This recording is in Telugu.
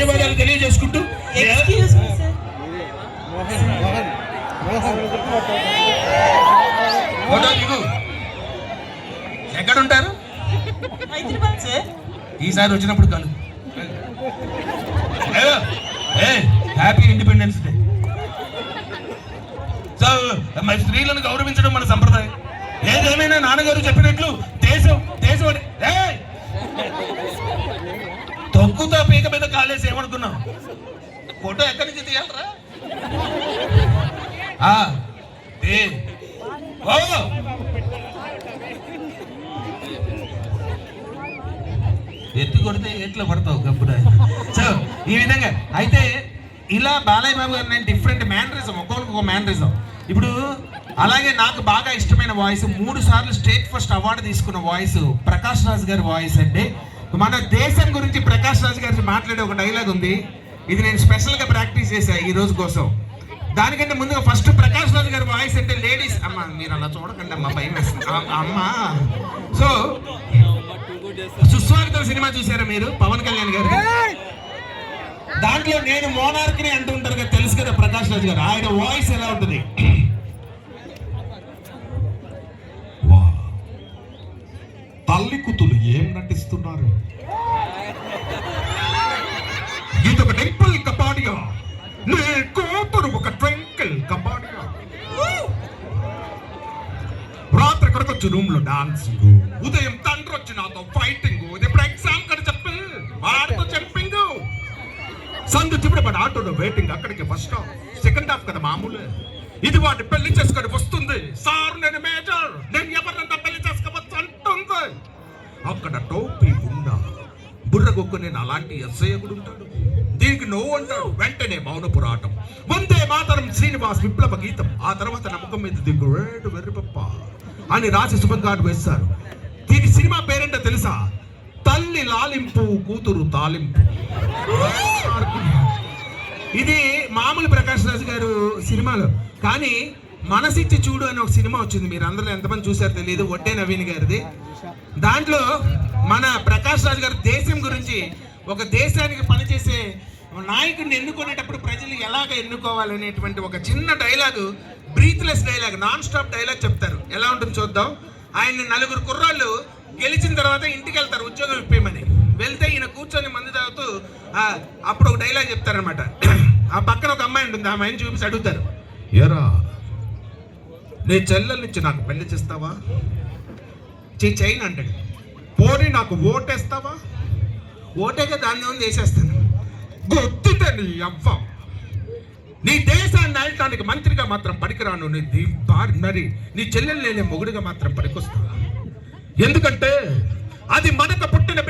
ధన్యవాదాలు తెలియజేసుకుంటూ ఫోటో దిగు. ఎక్కడుంటారు? ఈసారి వచ్చినప్పుడు కలు. Happy independence day. సో మరి స్త్రీలను గౌరవించడం మన సంప్రదాయం. ఏదేమైనా నాన్నగారు చెప్పినట్లు దేశం తొక్కుతో పీక మీద కాలేసి ఏమనుకున్నాం? ఫోటో ఎక్కడి నుంచి తీయాలరా? ఎత్తి కొడితే ఎట్లా పడతావు గప్పుడు. సో ఈ విధంగా అయితే ఇలా బాలయ్య బాబు గారు నేను డిఫరెంట్ మ్యానరిజం, ఒక్కొక్క మ్యానరిజం. ఇప్పుడు అలాగే నాకు బాగా ఇష్టమైన వాయిస్, 3 సార్లు స్టేట్ ఫస్ట్ అవార్డు తీసుకున్న వాయిస్ ప్రకాష్ రాజ్ గారి వాయిస్ అండి. మన దేశం గురించి ప్రకాష్ రాజ్ గారి మాట్లాడే ఒక డైలాగ్ ఉంది. ఇది నేను స్పెషల్గా ప్రాక్టీస్ చేశాను ఈ రోజు కోసం. దానికంటే ముందుగా ఫస్ట్ ప్రకాష్ రాజ్ గారి వాయిస్ అంటే లేడీస్ అమ్మ మీరు అలా చూడకండి అమ్మ, భయం వేస్తుంది అమ్మ. సో సుస్వాగతం సినిమా చూసారా మీరు? పవన్ కళ్యాణ్ గారు దాంట్లో నేను మోనార్క్ని అంటూ ఉంటారు కదా, తెలుసు కదా ప్రకాష్ రాజ్ గారు. ఆయన వాయిస్ ఎలా ఉంటుంది? తల్లి కూతులు ఏం నటిస్తున్నారు? ఇదొక టెంపుల్ కపాడియా, నీ కూతురు ఒక ట్వింకిల్ కపాడియా. రాత్రి ఎక్కడికి వచ్చి రూమ్ లో డాన్సింగ్, ఉదయం తండ్రి వచ్చి నాతో ఫైటింగ్, ఇప్పుడు ఎగ్జామ్ కడ చెప్పి వాడితో చెప్పింగ్, సందు చిప్పుడు వాడు ఆటోలో వెయిటింగ్, అక్కడికి ఫస్ట్ హాఫ్ సెకండ్ హాఫ్ కదా మామూలు. ఇది వాడిని పెళ్లి చేసుకొని వస్తుంది, సార్ నేను మేజర్, నేను ఎవరినంతా పెళ్లి చేసుకోవచ్చు అంటుంది. అక్కడ టోపీ ఉందా, బుర్రగొక్కు నేను అలాంటి ఎస్ఐ కూడా ఉంటాడు, దీనికి నువ్వు అంటాడు. వెంటనే మౌన పోరాటం, వందే మాతరం శ్రీనివాస్ విప్లవ గీతం, ఆ తర్వాత నమ్మకం మీద ది గ్రేట్ వెర్రిపప్ప అని రాసి శుభంగాడు వేస్తారు. దీని సినిమా పేరేంటో తెలుసా? తల్లి లాలింపు కూతురు తాలింపు. ఇది మామూలు ప్రకాష్ రాజ్ గారు సినిమాలో. కానీ మనసిచ్చి చూడు అని ఒక సినిమా వచ్చింది, మీరు అందరూ ఎంతమంది చూసారో తెలియదు, ఒడ్డే నవీన్ గారిది. దాంట్లో మన ప్రకాష్ రాజ్ గారు దేశం గురించి, ఒక దేశానికి పనిచేసే నాయకుడిని ఎన్నుకునేటప్పుడు ప్రజలు ఎలాగ ఎన్నుకోవాలనేటువంటి ఒక చిన్న dialogue, breathless dialogue, non stop dialogue చెప్తారు. ఎలా ఉంటుంది చూద్దాం. ఆయన 4 కుర్రాళ్ళు గెలిచిన తర్వాత ఇంటికి వెళ్తారు ఉద్యోగం ఇప్పేయమని. వెళ్తే ఈయన కూర్చొని మందు తాగుతూ అప్పుడు ఒక డైలాగ్ చెప్తారనమాట. ఆ పక్కన ఒక అమ్మాయి ఉంటుంది, ఆ అమ్మాయిని చూపించి అడుగుతారు, ఏరా నీ చెల్లెల నుంచి నాకు పెళ్లి చేస్తావా? చేయను అంటాడు. పోనీ నాకు ఓటేస్తావా? ఓటేగా దాన్ని ఉంది వేసేస్తాను. గొత్తితే నీ అవ్వ, నీ దేశాన్ని ఆడటానికి మంత్రిగా మాత్రం పనికిరాను, మరి నీ చెల్లెలు నేనే మొగుడిగా మాత్రం పనికొస్తావా? ఎందుకంటే అది మనకు పుట్టిన